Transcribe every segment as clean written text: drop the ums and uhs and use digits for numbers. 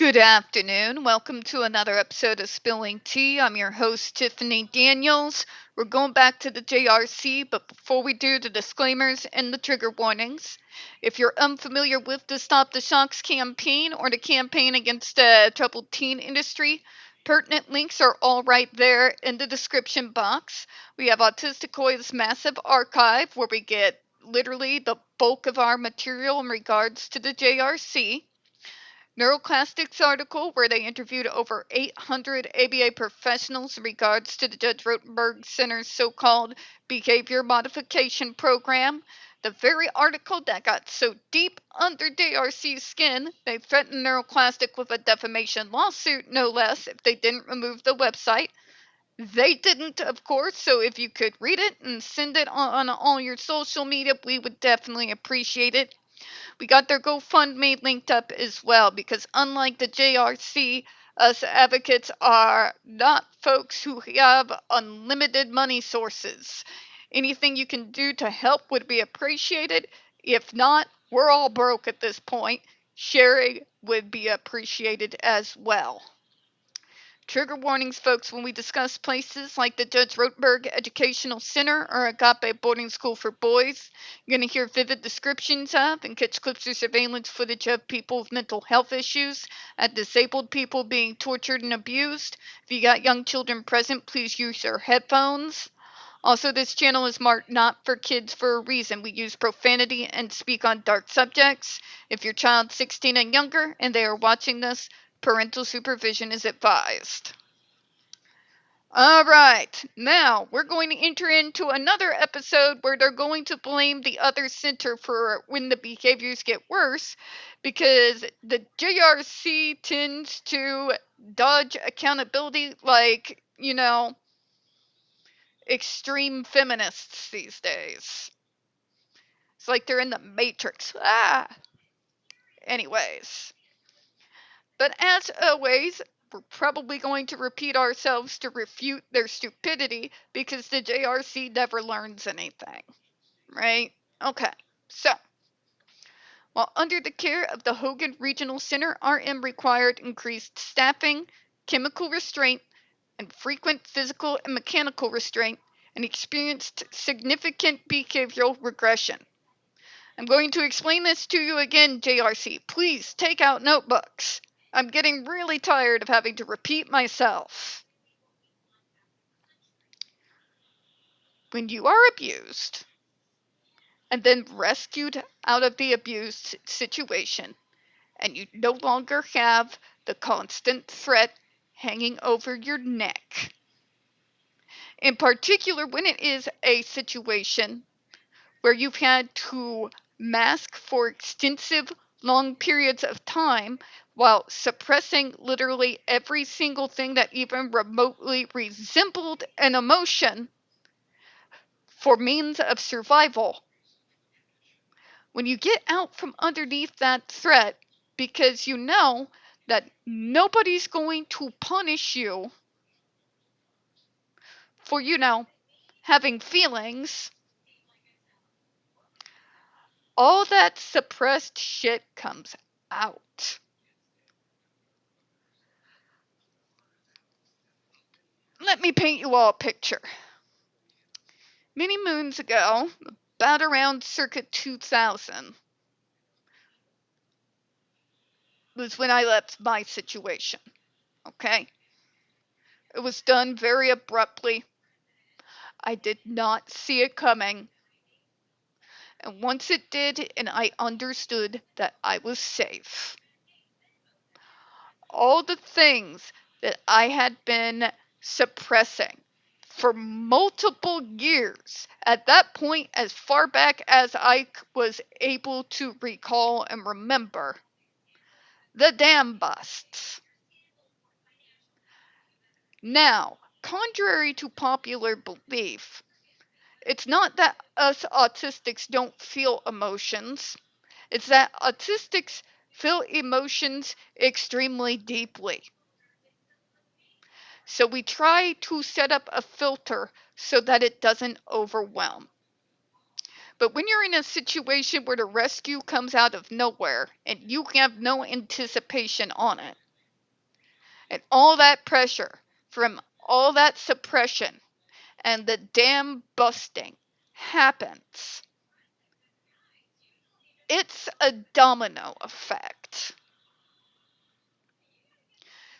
Good afternoon. Welcome to another episode of Spilling Tea. I'm your host, Tiffany Daniels. We're going back to the JRC, but before we do, the disclaimers and the trigger warnings. If you're unfamiliar with the Stop the Shocks campaign or the campaign against the troubled teen industry, pertinent links are all right there in the description box. We have Autisticoid's massive archive where we get literally the bulk of our material in regards to the JRC. Neuroplastics article where they interviewed over 800 ABA professionals in regards to the Judge Rotenberg Center's so-called behavior modification program. The very article that got so deep under JRC's skin, they threatened Neuroplastic with a defamation lawsuit, no less, if they didn't remove the website. They didn't, of course, so if you could read it and send it on all your social media, we would definitely appreciate it. We got their GoFundMe linked up as well because, unlike the JRC, us advocates are not folks who have unlimited money sources. Anything you can do to help would be appreciated. If not, we're all broke at this point. Sharing would be appreciated as well. Trigger warnings, folks, when we discuss places like the Judge Rotenberg Educational Center or Agape Boarding School for Boys. You're going to hear vivid descriptions of and catch clips or surveillance footage of people with mental health issues, and disabled people being tortured and abused. If you got young children present, please use your headphones. Also, this channel is marked not for kids for a reason. We use profanity and speak on dark subjects. If your child's 16 and younger and they are watching this, parental supervision is advised. All right, now we're going to enter into another episode where they're going to blame the other center for when the behaviors get worse because the JRC tends to dodge accountability like, extreme feminists these days. It's like they're in the Matrix. Anyways. But as always, we're probably going to repeat ourselves to refute their stupidity because the JRC never learns anything. Right? Okay. So, while under the care of the Hogan Regional Center, RM required increased staffing, chemical restraint, and frequent physical and mechanical restraint, and experienced significant behavioral regression. I'm going to explain this to you again, JRC. Please take out notebooks. I'm getting really tired of having to repeat myself. When you are abused and then rescued out of the abused situation, and you no longer have the constant threat hanging over your neck, in particular when it is a situation where you've had to mask for extensive long periods of time while suppressing literally every single thing that even remotely resembled an emotion for means of survival. When you get out from underneath that threat because you know that nobody's going to punish you for, having feelings, all that suppressed shit comes out. Let me paint you all a picture. Many moons ago, about around circa 2000, was when I left my situation. Okay? It was done very abruptly. I did not see it coming. And once it did, and I understood that I was safe, all the things that I had been suppressing for multiple years, at that point, as far back as I was able to recall and remember, the dam busts. Now, contrary to popular belief, it's not that us autistics don't feel emotions. It's that autistics feel emotions extremely deeply. So we try to set up a filter so that it doesn't overwhelm. But when you're in a situation where the rescue comes out of nowhere and you have no anticipation on it, And all that pressure from all that suppression and the dam busting happens. It's a domino effect.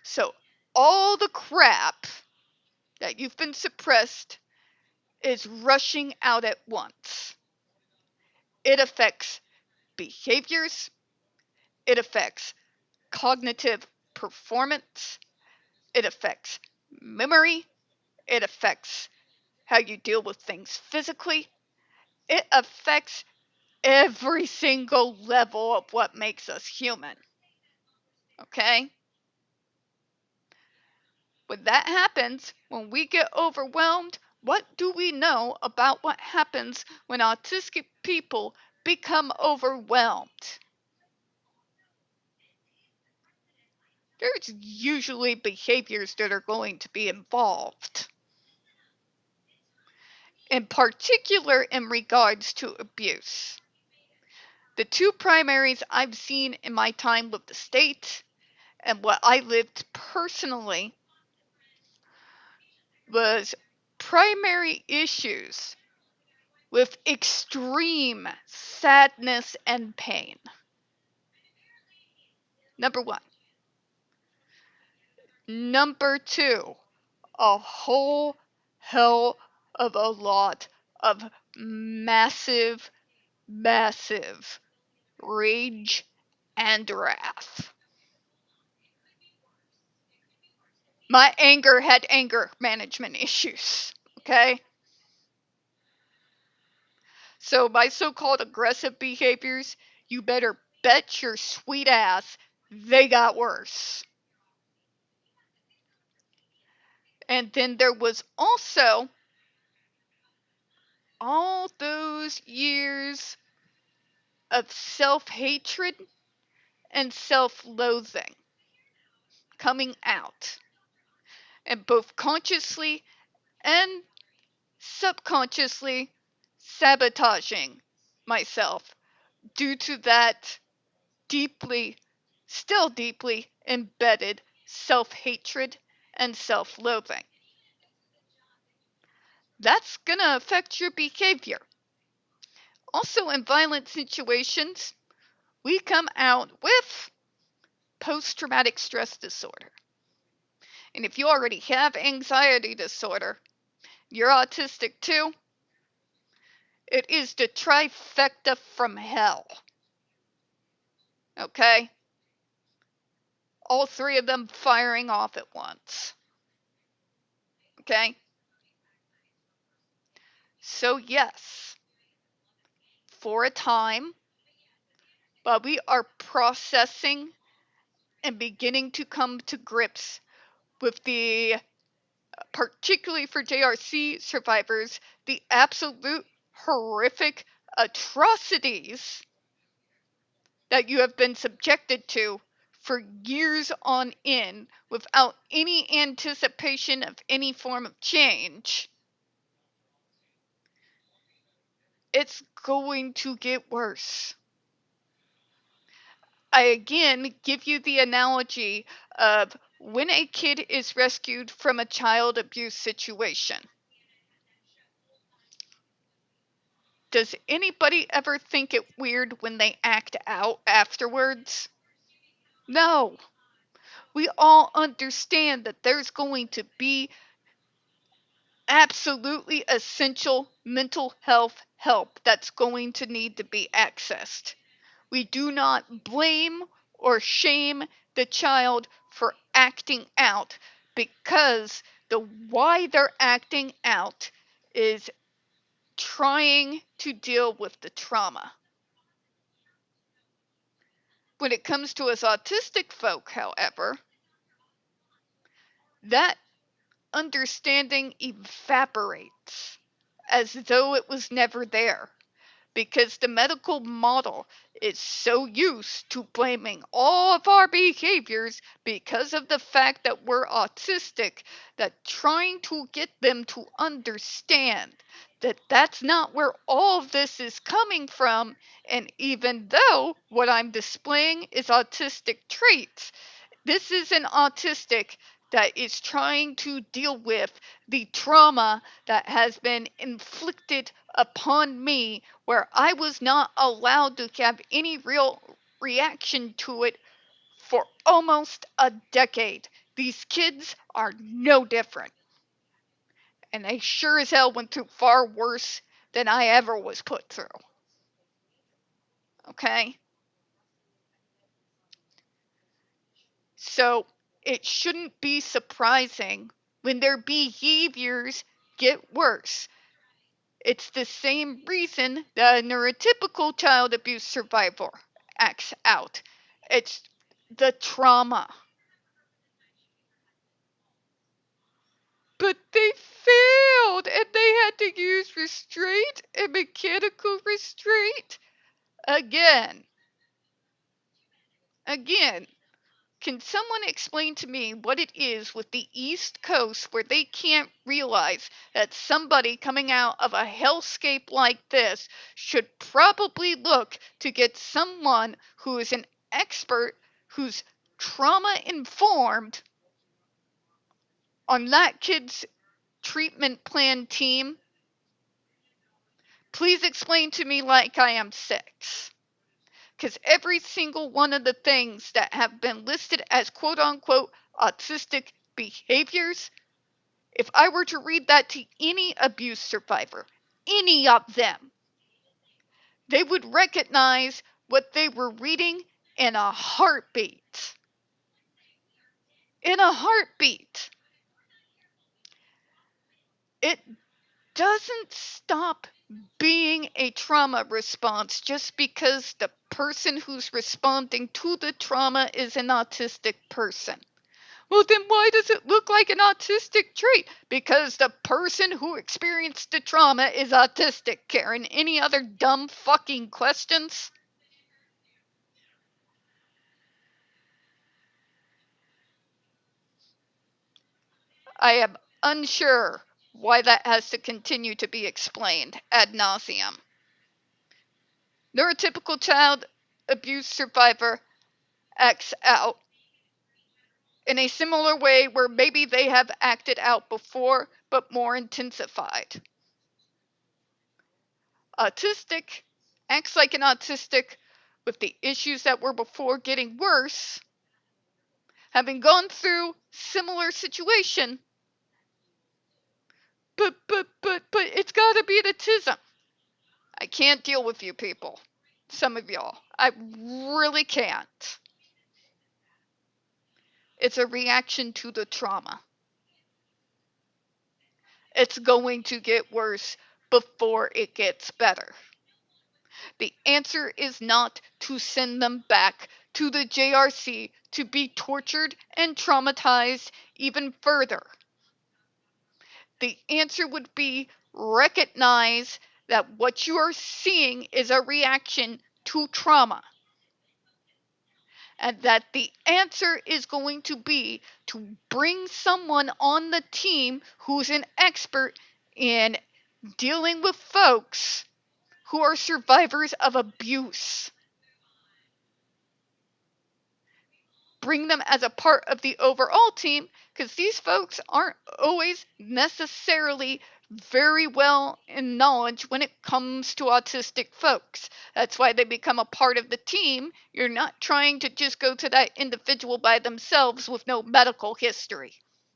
So all the crap that you've been suppressed is rushing out at once. It affects behaviors, it affects cognitive performance, it affects memory, it affects how you deal with things physically, it affects every single level of what makes us human. Okay? When that happens, when we get overwhelmed, what do we know about what happens when autistic people become overwhelmed? There's usually behaviors that are going to be involved. In particular, in regards to abuse. The two primaries I've seen in my time with the state and what I lived personally was primary issues with extreme sadness and pain. Number one. Number two, a whole hell of a lot of massive, massive rage and wrath. My anger had anger management issues, okay? So my so-called aggressive behaviors, you better bet your sweet ass they got worse. And then there was also all those years of self-hatred and self-loathing coming out, and both consciously and subconsciously sabotaging myself due to that deeply, still deeply embedded self-hatred and self-loathing. That's gonna affect your behavior. Also, in violent situations, we come out with post-traumatic stress disorder. And if you already have anxiety disorder, you're autistic too, it is the trifecta from hell. Okay? All three of them firing off at once. Okay? So, yes, for a time, but we are processing and beginning to come to grips with the, particularly for JRC survivors, the absolute horrific atrocities that you have been subjected to for years on end without any anticipation of any form of change. It's going to get worse. I again give you the analogy of when a kid is rescued from a child abuse situation. Does anybody ever think it weird when they act out afterwards? No. We all understand that there's going to be absolutely essential mental health help that's going to need to be accessed. We do not blame or shame the child for acting out because the why they're acting out is trying to deal with the trauma. When it comes to us autistic folk, however, that understanding evaporates as though it was never there. Because the medical model is so used to blaming all of our behaviors because of the fact that we're autistic, that trying to get them to understand that that's not where all of this is coming from, and even though what I'm displaying is autistic traits, This is an autistic that is trying to deal with the trauma that has been inflicted upon me, where I was not allowed to have any real reaction to it for almost a decade. These kids are no different. And they sure as hell went through far worse than I ever was put through. Okay? So it shouldn't be surprising when their behaviors get worse. It's the same reason that a neurotypical child abuse survivor acts out. It's the trauma. But they failed and they had to use restraint and mechanical restraint. Again, again, can someone explain to me what it is with the East Coast where they can't realize that somebody coming out of a hellscape like this should probably look to get someone who is an expert, who's trauma informed on that kid's treatment plan team? Please explain to me like I am 6. Because every single one of the things that have been listed as quote unquote autistic behaviors, if I were to read that to any abuse survivor, any of them, they would recognize what they were reading in a heartbeat. In a heartbeat. It doesn't stop being a trauma response just because the person who's responding to the trauma is an autistic person. Well, then why does it look like an autistic trait? Because the person who experienced the trauma is autistic, Karen. Any other dumb fucking questions? I am unsure why that has to continue to be explained ad nauseum. Neurotypical child abuse survivor acts out in a similar way where maybe they have acted out before, but more intensified. Autistic acts like an autistic with the issues that were before getting worse, having gone through similar situation, but it's gotta be an autism. I can't deal with you people. Some of y'all. I really can't. It's a reaction to the trauma. It's going to get worse before it gets better. The answer is not to send them back to the JRC to be tortured and traumatized even further. The answer would be recognize that what you are seeing is a reaction to trauma. And that the answer is going to be to bring someone on the team who's an expert in dealing with folks who are survivors of abuse. Bring them as a part of the overall team, because these folks aren't always necessarily very well in knowledge when it comes to autistic folks. That's why they become a part of the team. You're not trying to just go to that individual by themselves with no medical history.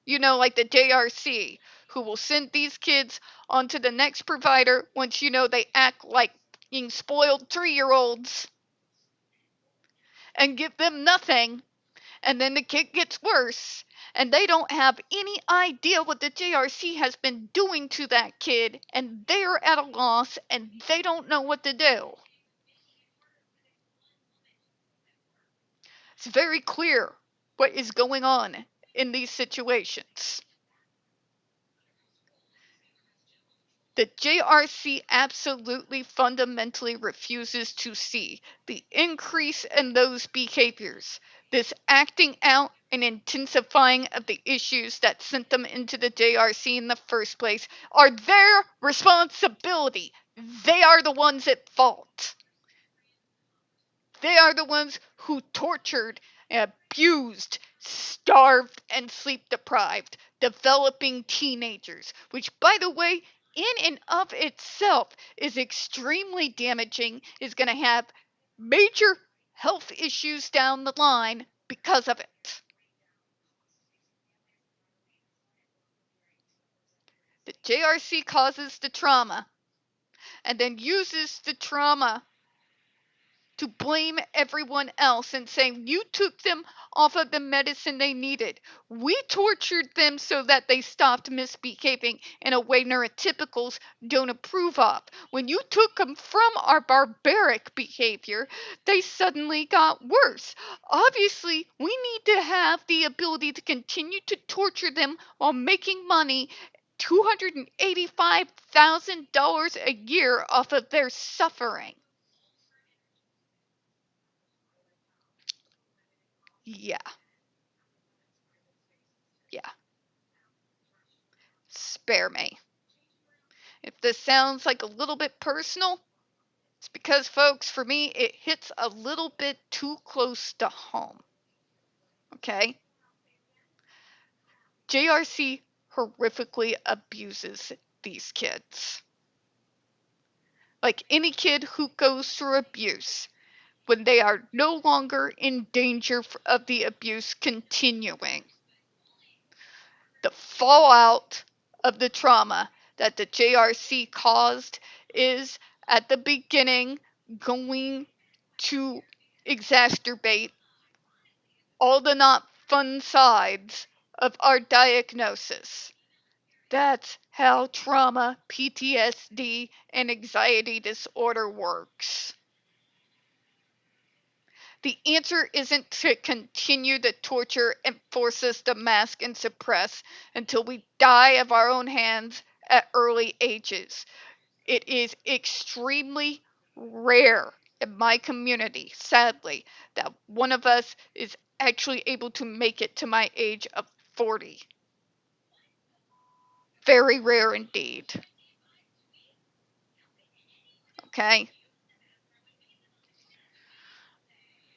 You know, like the JRC, who will send these kids on to the next provider once you know they act like being spoiled 3-year-olds and give them nothing, and then the kid gets worse, and they don't have any idea what the JRC has been doing to that kid, and they're at a loss and they don't know what to do. It's very clear what is going on in these situations. The JRC absolutely fundamentally refuses to see the increase in those behaviors, this acting out and intensifying of the issues that sent them into the JRC in the first place are their responsibility. They are the ones at fault. They are the ones who tortured and abused starved and sleep deprived, developing teenagers, which, by the way, in and of itself is extremely damaging, is going to have major health issues down the line because of it. The JRC causes the trauma and then uses the trauma to blame everyone else and saying, you took them off of the medicine they needed. We tortured them so that they stopped misbehaving in a way neurotypicals don't approve of. When you took them from our barbaric behavior, they suddenly got worse. Obviously, we need to have the ability to continue to torture them while making money, $285,000 a year off of their suffering. Yeah. Yeah, spare me. If this sounds like a little bit personal, it's because, folks, for me, it hits a little bit too close to home. Okay? JRC horrifically abuses these kids. Like any kid who goes through abuse, when they are no longer in danger of the abuse continuing, the fallout of the trauma that the JRC caused is at the beginning going to exacerbate all the not fun sides of our diagnosis. That's how trauma, PTSD, and anxiety disorder works. The answer isn't to continue to torture and force us to mask and suppress until we die of our own hands at early ages. It is extremely rare in my community, sadly, that one of us is actually able to make it to my age of 40. Very rare indeed. Okay?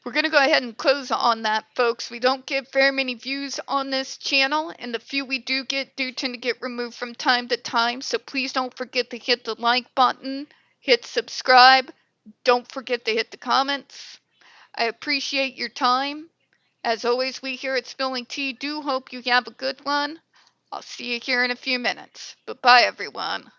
We're going to go ahead and close on that, folks. We don't get very many views on this channel, and the few we do get do tend to get removed from time to time, so please don't forget to hit the like button, hit subscribe, don't forget to hit the comments. I appreciate your time. As always, we here at Spilling Tea do hope you have a good one. I'll see you here in a few minutes. Bye-bye, everyone.